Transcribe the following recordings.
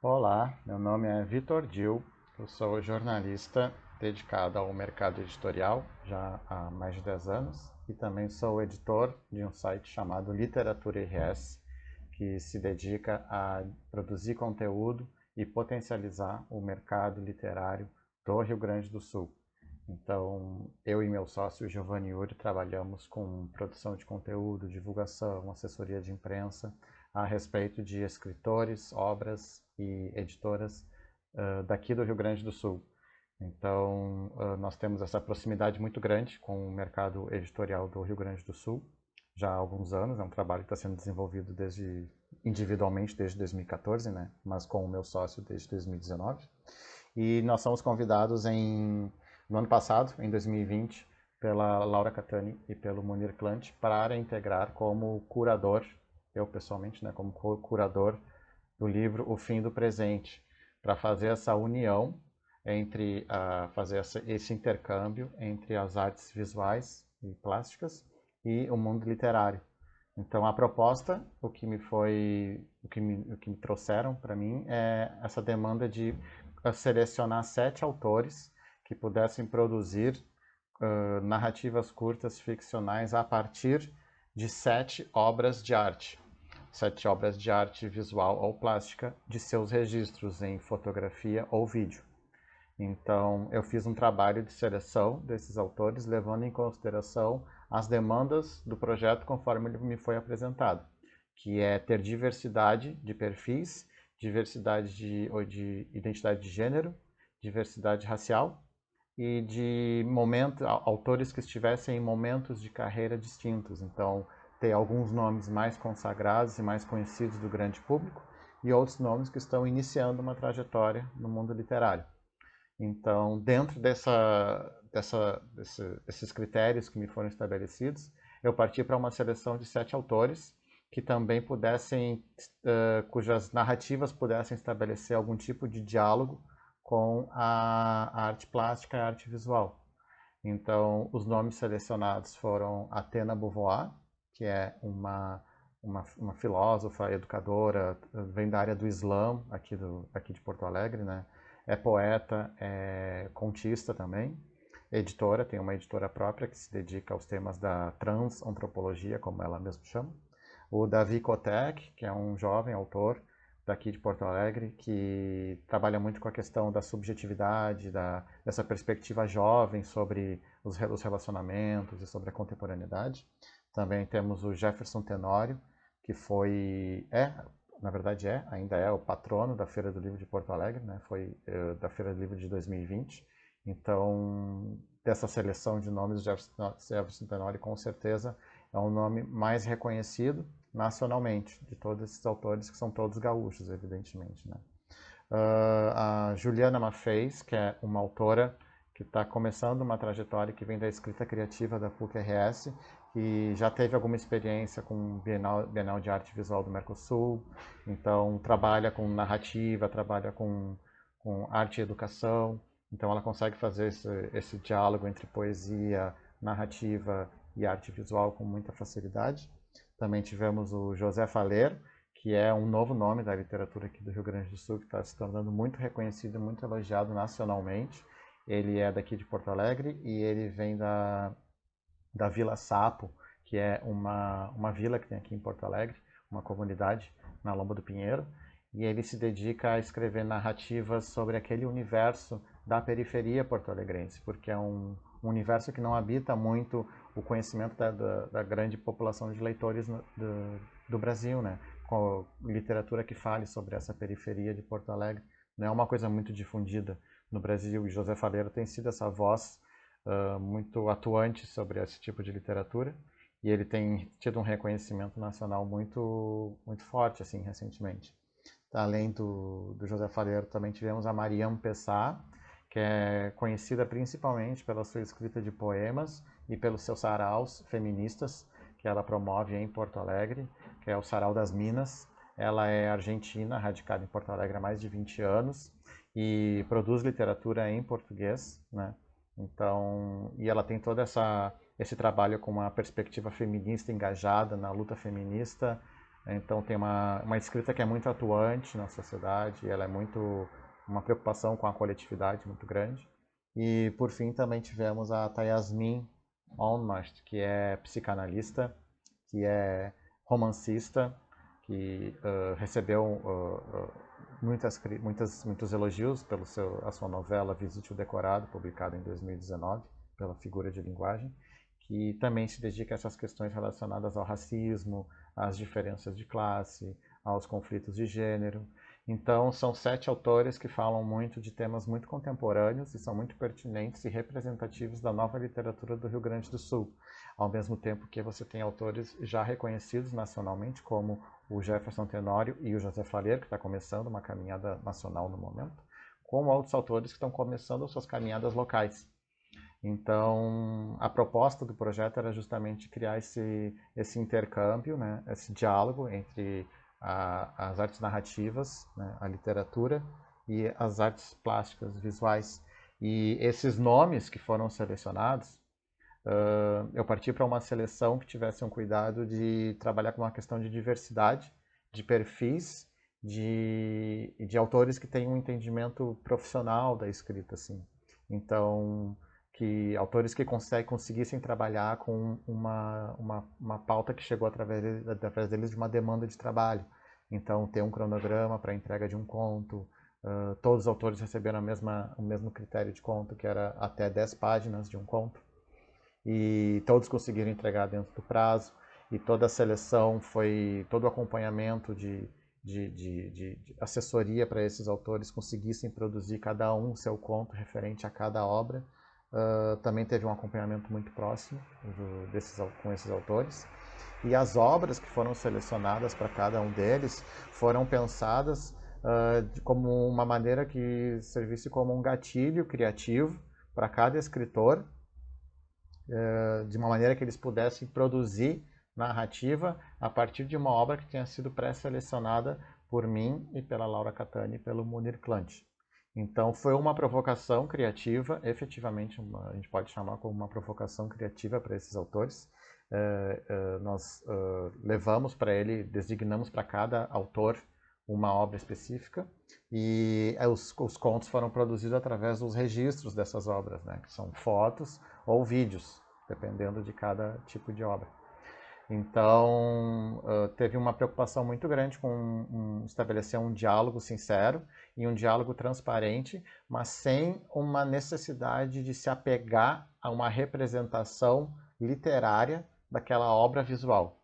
Olá, meu nome é Vitor Dil, eu sou jornalista dedicado ao mercado editorial já há mais de 10 anos e também sou editor de um site chamado Literatura RS, que se dedica a produzir conteúdo e potencializar o mercado literário do Rio Grande do Sul. Então, eu e meu sócio Giovanni Yuri trabalhamos com produção de conteúdo, divulgação, assessoria de imprensa a respeito de escritores, obras e editoras daqui do Rio Grande do Sul. Então, nós temos essa proximidade muito grande com o mercado editorial do Rio Grande do Sul já há alguns anos. É um trabalho que está sendo desenvolvido individualmente desde 2014, né? Mas com o meu sócio desde 2019. E nós somos convidados no ano passado, em 2020, pela Laura Catani e pelo Munir Clant para integrar como curador, eu pessoalmente, né, como curador do livro O Fim do Presente, para fazer essa união entre fazer esse intercâmbio entre as artes visuais e plásticas e o mundo literário. Então a proposta, o que me trouxeram para mim é essa demanda de selecionar 7 autores que pudessem produzir narrativas curtas ficcionais a partir de 7 obras de arte. 7 obras de arte visual ou plástica de seus registros em fotografia ou vídeo. Então, eu fiz um trabalho de seleção desses autores, levando em consideração as demandas do projeto conforme ele me foi apresentado, que é ter diversidade de perfis, diversidade de identidade de gênero, diversidade racial e de autores que estivessem em momentos de carreira distintos. Então, ter alguns nomes mais consagrados e mais conhecidos do grande público e outros nomes que estão iniciando uma trajetória no mundo literário. Então, dentro desses critérios que me foram estabelecidos, eu parti para uma seleção de 7 autores que também pudessem, cujas narrativas pudessem estabelecer algum tipo de diálogo com a arte plástica e a arte visual. Então, os nomes selecionados foram Atena Beauvoir, que é uma filósofa, educadora, vem da área do Islã, aqui de Porto Alegre, né? É poeta, é contista também, editora, tem uma editora própria que se dedica aos temas da transantropologia, como ela mesma chama. O Davi Kotek, que é um jovem autor daqui de Porto Alegre, que trabalha muito com a questão da subjetividade, dessa perspectiva jovem sobre os relacionamentos e sobre a contemporaneidade. Também temos o Jefferson Tenório, que na verdade ainda é o patrono da Feira do Livro de Porto Alegre, né? Foi da Feira do Livro de 2020. Então, dessa seleção de nomes, o Jefferson Tenório com certeza é um nome mais reconhecido nacionalmente, de todos esses autores que são todos gaúchos, evidentemente, né? A Juliana Maffei, que é uma autora que está começando uma trajetória que vem da escrita criativa da PUC-RS, que já teve alguma experiência com Bienal de Arte Visual do Mercosul, então trabalha com narrativa, trabalha com arte e educação, então ela consegue fazer esse diálogo entre poesia, narrativa e arte visual com muita facilidade. Também tivemos o José Faler, que é um novo nome da literatura aqui do Rio Grande do Sul, que está se tornando muito reconhecido e muito elogiado nacionalmente. Ele é daqui de Porto Alegre e ele vem da Vila Sapo, que é uma vila que tem aqui em Porto Alegre, uma comunidade na Lomba do Pinheiro, e ele se dedica a escrever narrativas sobre aquele universo da periferia porto-alegrense, porque é um universo que não habita muito o conhecimento da grande população de leitores do Brasil, né? Com literatura que fale sobre essa periferia de Porto Alegre. Não é uma coisa muito difundida no Brasil, e José Faleiro tem sido essa voz muito atuante sobre esse tipo de literatura, e ele tem tido um reconhecimento nacional muito forte, assim, recentemente. Além do José Faleiro, também tivemos a Mariam Pessá, que é conhecida principalmente pela sua escrita de poemas e pelos seus saraus feministas, que ela promove em Porto Alegre, que é o Sarau das Minas. Ela é argentina, radicada em Porto Alegre há mais de 20 anos, e produz literatura em português, né? Então, e ela tem esse trabalho com uma perspectiva feminista engajada na luta feminista, Então tem uma escrita que é muito atuante na sociedade, ela é muito uma preocupação com a coletividade muito grande. E por fim também tivemos a Yasmin Almast, que é psicanalista, que é romancista, que recebeu muitos elogios pela a sua novela Visite o Decorado, publicada em 2019, pela Figura de Linguagem, que também se dedica a essas questões relacionadas ao racismo, às diferenças de classe, aos conflitos de gênero. Então, são 7 autores que falam muito de temas muito contemporâneos e são muito pertinentes e representativos da nova literatura do Rio Grande do Sul. Ao mesmo tempo que você tem autores já reconhecidos nacionalmente, como o Jefferson Tenório e o José Faleiro, que está começando uma caminhada nacional no momento, como outros autores que estão começando suas caminhadas locais. Então, a proposta do projeto era justamente criar esse intercâmbio, né, esse diálogo entre as artes narrativas, né, a literatura e as artes plásticas, visuais. E esses nomes que foram selecionados, eu parti para uma seleção que tivesse um cuidado de trabalhar com uma questão de diversidade, de perfis, de autores que tenham um entendimento profissional da escrita, assim. Então, que autores que conseguissem trabalhar com uma pauta que chegou através deles de uma demanda de trabalho. Então, ter um cronograma para a entrega de um conto, todos os autores receberam o mesmo critério de conto, que era até 10 páginas de um conto, e todos conseguiram entregar dentro do prazo, e toda a seleção todo o acompanhamento de assessoria para esses autores conseguissem produzir cada um seu conto referente a cada obra. Também teve um acompanhamento muito próximo com esses autores. E as obras que foram selecionadas para cada um deles foram pensadas como uma maneira que servisse como um gatilho criativo para cada escritor, de uma maneira que eles pudessem produzir narrativa a partir de uma obra que tinha sido pré-selecionada por mim e pela Laura Catani e pelo Munir Clant. Então foi uma provocação criativa, efetivamente a gente pode chamar como uma provocação criativa para esses autores. Nós levamos para ele, designamos para cada autor uma obra específica, e os contos foram produzidos através dos registros dessas obras, né, que são fotos ou vídeos, dependendo de cada tipo de obra. Então, teve uma preocupação muito grande com estabelecer um diálogo sincero e um diálogo transparente, mas sem uma necessidade de se apegar a uma representação literária daquela obra visual.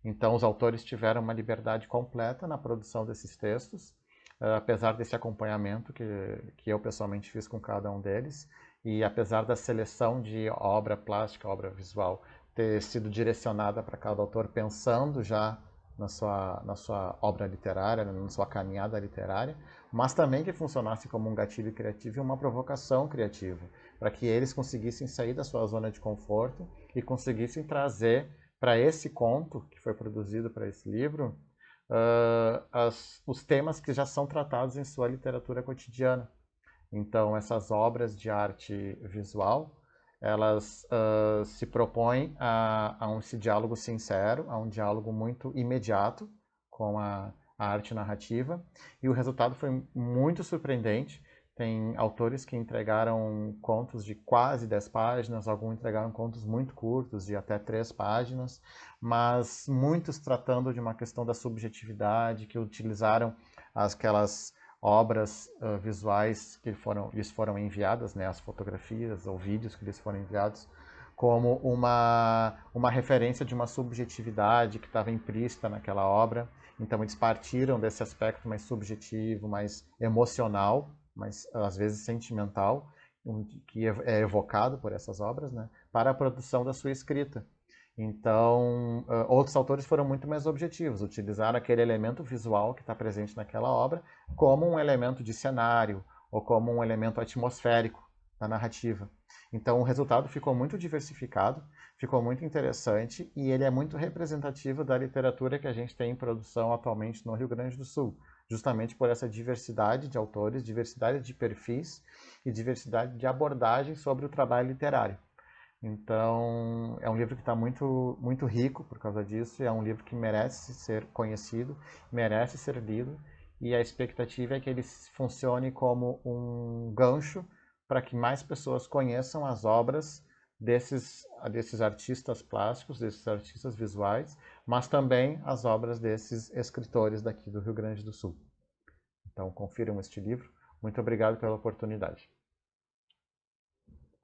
Então, os autores tiveram uma liberdade completa na produção desses textos, apesar desse acompanhamento que eu pessoalmente fiz com cada um deles, e apesar da seleção de obra plástica, obra visual, ter sido direcionada para cada autor pensando já na sua obra literária, na sua caminhada literária, mas também que funcionasse como um gatilho criativo e uma provocação criativa, para que eles conseguissem sair da sua zona de conforto e conseguissem trazer para esse conto que foi produzido para esse livro os temas que já são tratados em sua literatura cotidiana. Então, essas obras de arte visual, elas se propõem a esse diálogo sincero, a um diálogo muito imediato com a arte narrativa, e o resultado foi muito surpreendente. Tem autores que entregaram contos de quase 10 páginas, alguns entregaram contos muito curtos, de até 3 páginas, mas muitos tratando de uma questão da subjetividade, que utilizaram aquelas obras visuais que lhes foram enviadas, né, as fotografias ou vídeos que lhes foram enviados, como uma referência de uma subjetividade que estava implícita naquela obra. Então eles partiram desse aspecto mais subjetivo, mais emocional, mas às vezes sentimental, que é evocado por essas obras, né, para a produção da sua escrita. Então, outros autores foram muito mais objetivos, utilizaram aquele elemento visual que está presente naquela obra como um elemento de cenário ou como um elemento atmosférico da narrativa. Então, o resultado ficou muito diversificado, ficou muito interessante, e ele é muito representativo da literatura que a gente tem em produção atualmente no Rio Grande do Sul, justamente por essa diversidade de autores, diversidade de perfis e diversidade de abordagens sobre o trabalho literário. Então, é um livro que está muito, muito rico por causa disso, é um livro que merece ser conhecido, merece ser lido, e a expectativa é que ele funcione como um gancho para que mais pessoas conheçam as obras desses artistas plásticos, desses artistas visuais, mas também as obras desses escritores daqui do Rio Grande do Sul. Então, confiram este livro. Muito obrigado pela oportunidade.